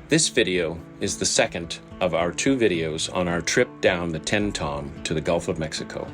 This video is the second of our 2 videos on our trip down the Tenn Tom to the Gulf of Mexico.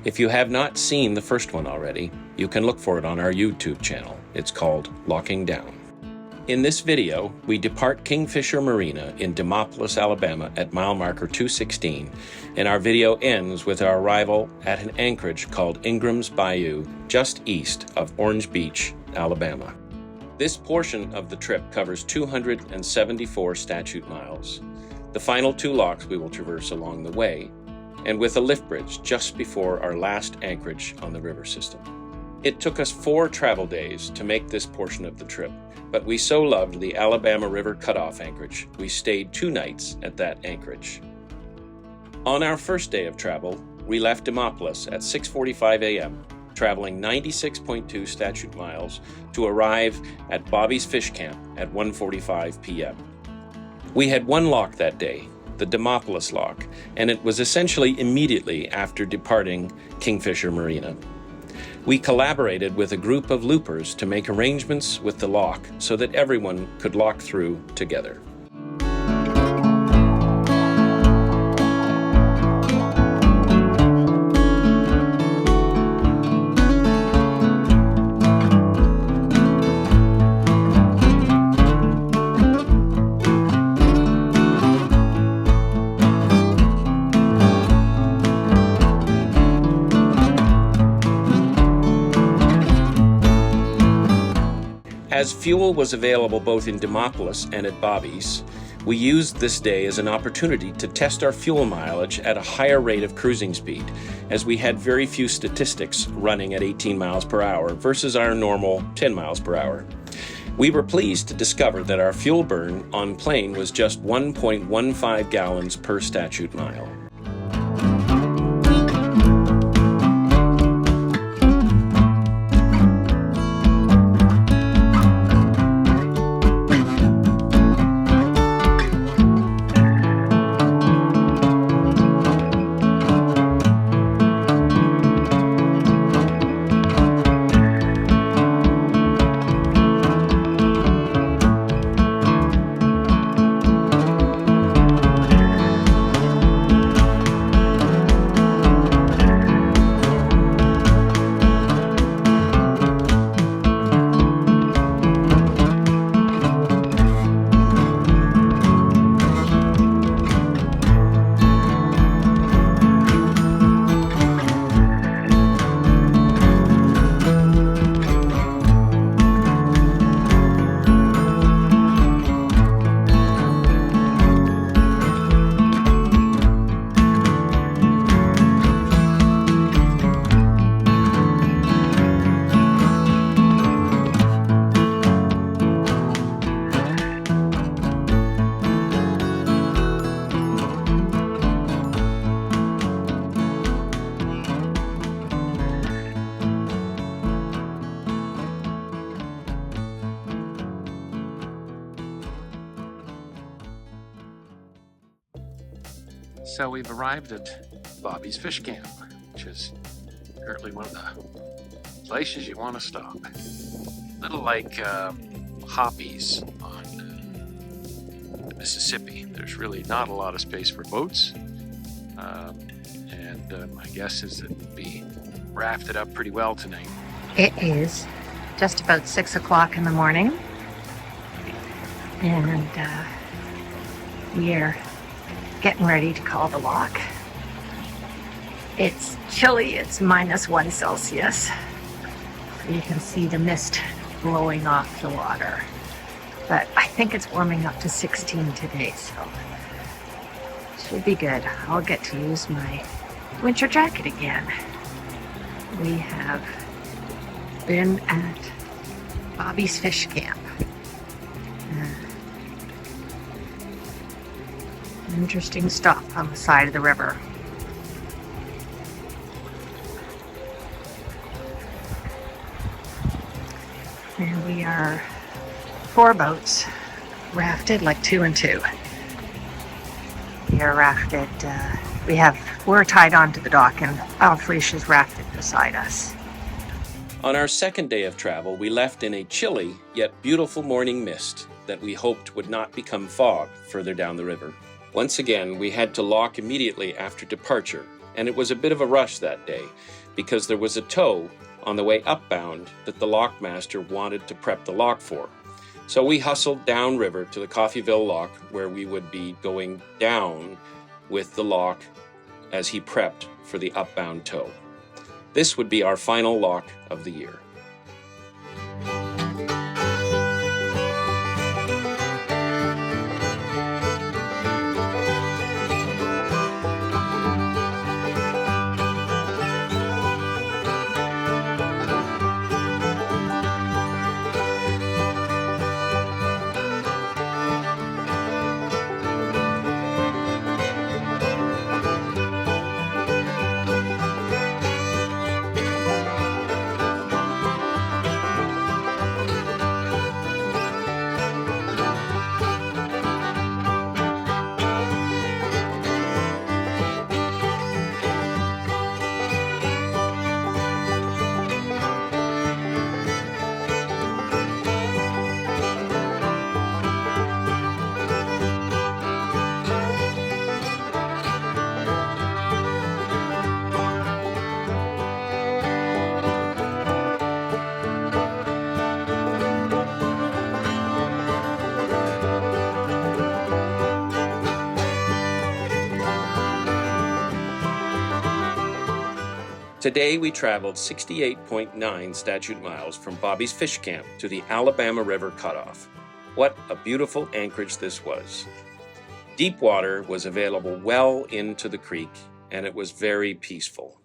If you have not seen the first one already, you can look for it on our YouTube channel. It's called Locking Down. In this video, we depart Kingfisher Marina in Demopolis, Alabama at mile marker 216, and our video ends with our arrival at an anchorage called Ingram's Bayou, just east of Orange Beach, Alabama. This portion of the trip covers 274 statute miles. The final 2 locks we will traverse along the way, and with a lift bridge just before our last anchorage on the river system. It took us 4 travel days to make this portion of the trip, but we so loved the Alabama River Cutoff anchorage, we stayed 2 nights at that anchorage. On our first day of travel, we left Demopolis at 6:45 a.m., traveling 96.2 statute miles to arrive at Bobby's Fish Camp at 1:45 p.m. We had 1 lock that day, the Demopolis lock, and it was essentially immediately after departing Kingfisher Marina. We collaborated with a group of loopers to make arrangements with the lock so that everyone could lock through together. As fuel was available both in Demopolis and at Bobby's, we used this day as an opportunity to test our fuel mileage at a higher rate of cruising speed, as we had very few statistics running at 18 miles per hour versus our normal 10 miles per hour. We were pleased to discover that our fuel burn on plane was just 1.15 gallons per statute mile. So we've arrived at Bobby's Fish Camp, which is apparently one of the places you want to stop. Little like Hoppies on the Mississippi. There's really not a lot of space for boats, and my guess is that it'll be rafted up pretty well tonight. It is just about 6 o'clock in the morning, and we are getting ready to call the lock. It's chilly, it's -1 Celsius. You can see the mist blowing off the water. But I think it's warming up to 16 today, so it should be good. I'll get to use my winter jacket again. We have been at Bobby's Fish Camp. Interesting stuff on the side of the river. And we are 4 boats rafted, like 2 and 2. We are rafted, we're tied onto the dock, and Alphresh is rafted beside us. On our second day of travel, we left in a chilly yet beautiful morning mist that we hoped would not become fog further down the river. Once again, we had to lock immediately after departure, and it was a bit of a rush that day because there was a tow on the way upbound that the lockmaster wanted to prep the lock for. So we hustled downriver to the Coffeyville lock where we would be going down with the lock as he prepped for the upbound tow. This would be our final lock of the year. Today we traveled 68.9 statute miles from Bobby's Fish Camp to the Alabama River Cutoff. What a beautiful anchorage this was. Deep water was available well into the creek, and it was very peaceful.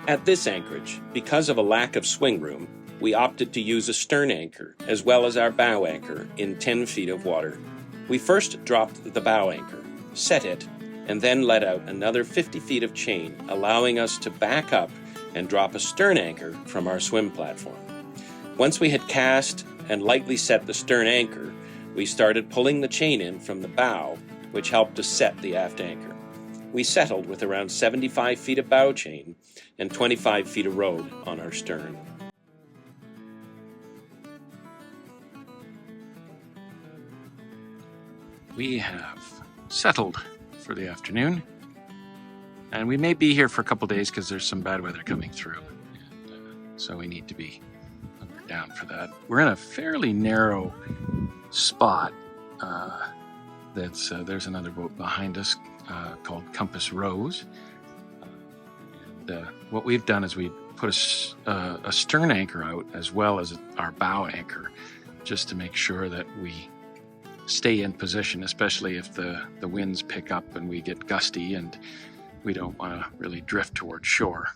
At this anchorage, because of a lack of swing room, we opted to use a stern anchor as well as our bow anchor in 10 feet of water. We first dropped the bow anchor, set it, and then let out another 50 feet of chain, allowing us to back up and drop a stern anchor from our swim platform. Once we had cast and lightly set the stern anchor, we started pulling the chain in from the bow, which helped to set the aft anchor. We settled with around 75 feet of bow chain and 25 feet of rode on our stern. We have settled for the afternoon, and we may be here for a couple days because there's some bad weather coming through, and so we need to be hunkered down for that. We're in a fairly narrow spot. There's another boat behind us called Compass Rose, and what we've done is we put a stern anchor out as well as our bow anchor, just to make sure that we stay in position, especially if the winds pick up and we get gusty and we don't want to really drift towards shore.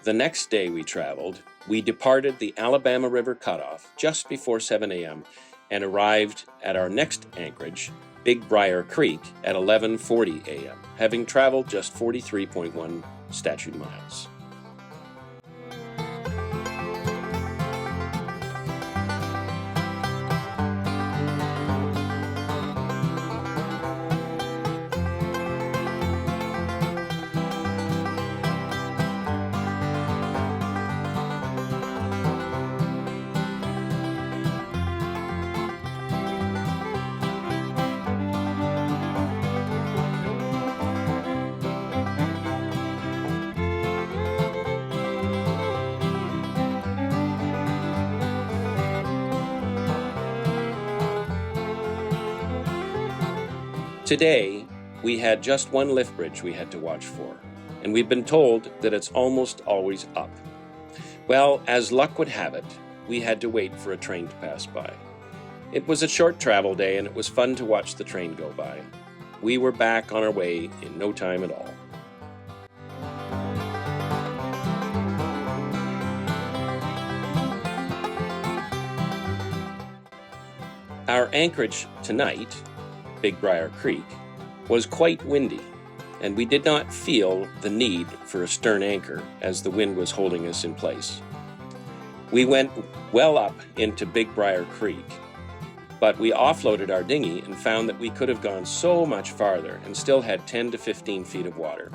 The next day we traveled, we departed the Alabama River Cutoff just before 7 a.m. and arrived at our next anchorage, Big Briar Creek, at 11:40 a.m., having traveled just 43.1 statute miles. Today, we had just one lift bridge we had to watch for, and we've been told that it's almost always up. Well, as luck would have it, we had to wait for a train to pass by. It was a short travel day, and it was fun to watch the train go by. We were back on our way in no time at all. Our anchorage tonight, Big Briar Creek, was quite windy, and we did not feel the need for a stern anchor as the wind was holding us in place. We went well up into Big Briar Creek, but we offloaded our dinghy and found that we could have gone so much farther and still had 10 to 15 feet of water.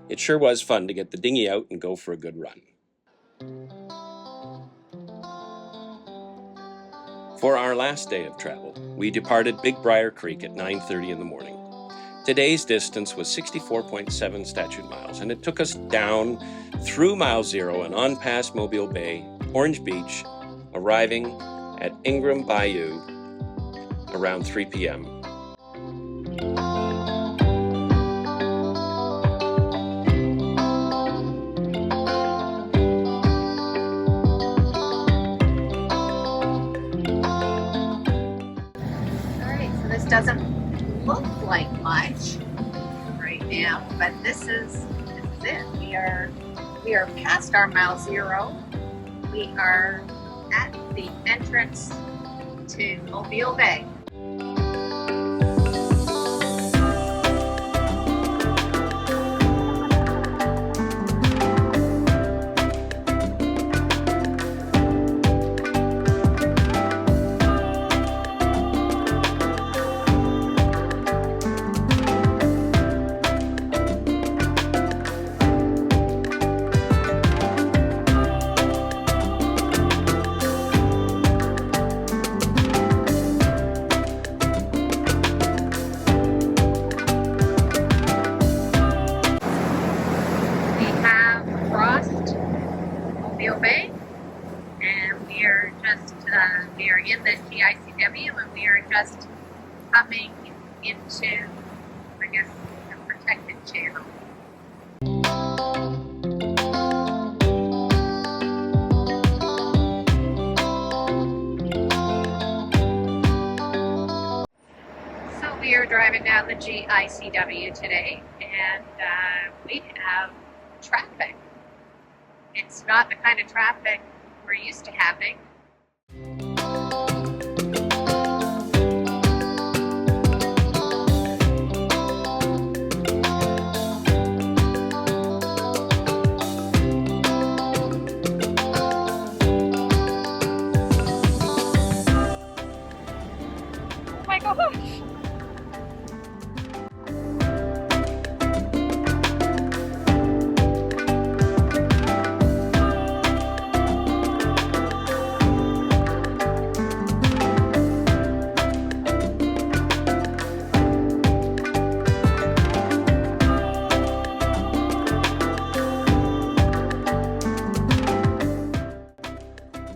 It sure was fun to get the dinghy out and go for a good run. For our last day of travel, we departed Big Briar Creek at 9:30 in the morning. Today's distance was 64.7 statute miles, and it took us down through Mile Zero and on past Mobile Bay, Orange Beach, arriving at Ingram Bayou around 3 p.m. This doesn't look like much right now, but this is it. We are past our Mile Zero. We are at the entrance to Mobile Bay. Bay, and we are in the GICW, and we are just coming into, I guess, a protected channel. So we are driving down the GICW today, and we have traffic. It's not the kind of traffic we're used to having. Oh my gosh!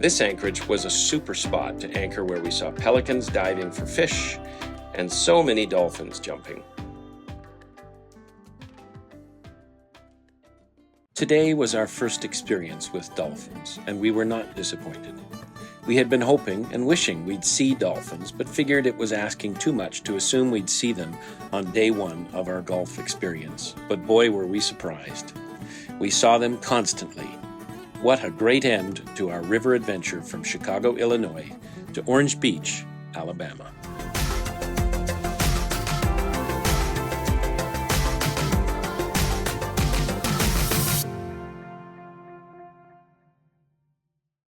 This anchorage was a super spot to anchor, where we saw pelicans diving for fish and so many dolphins jumping. Today was our first experience with dolphins, and we were not disappointed. We had been hoping and wishing we'd see dolphins, but figured it was asking too much to assume we'd see them on day one of our Gulf experience. But boy, were we surprised. We saw them constantly. What a great end to our river adventure from Chicago, Illinois to Orange Beach, Alabama.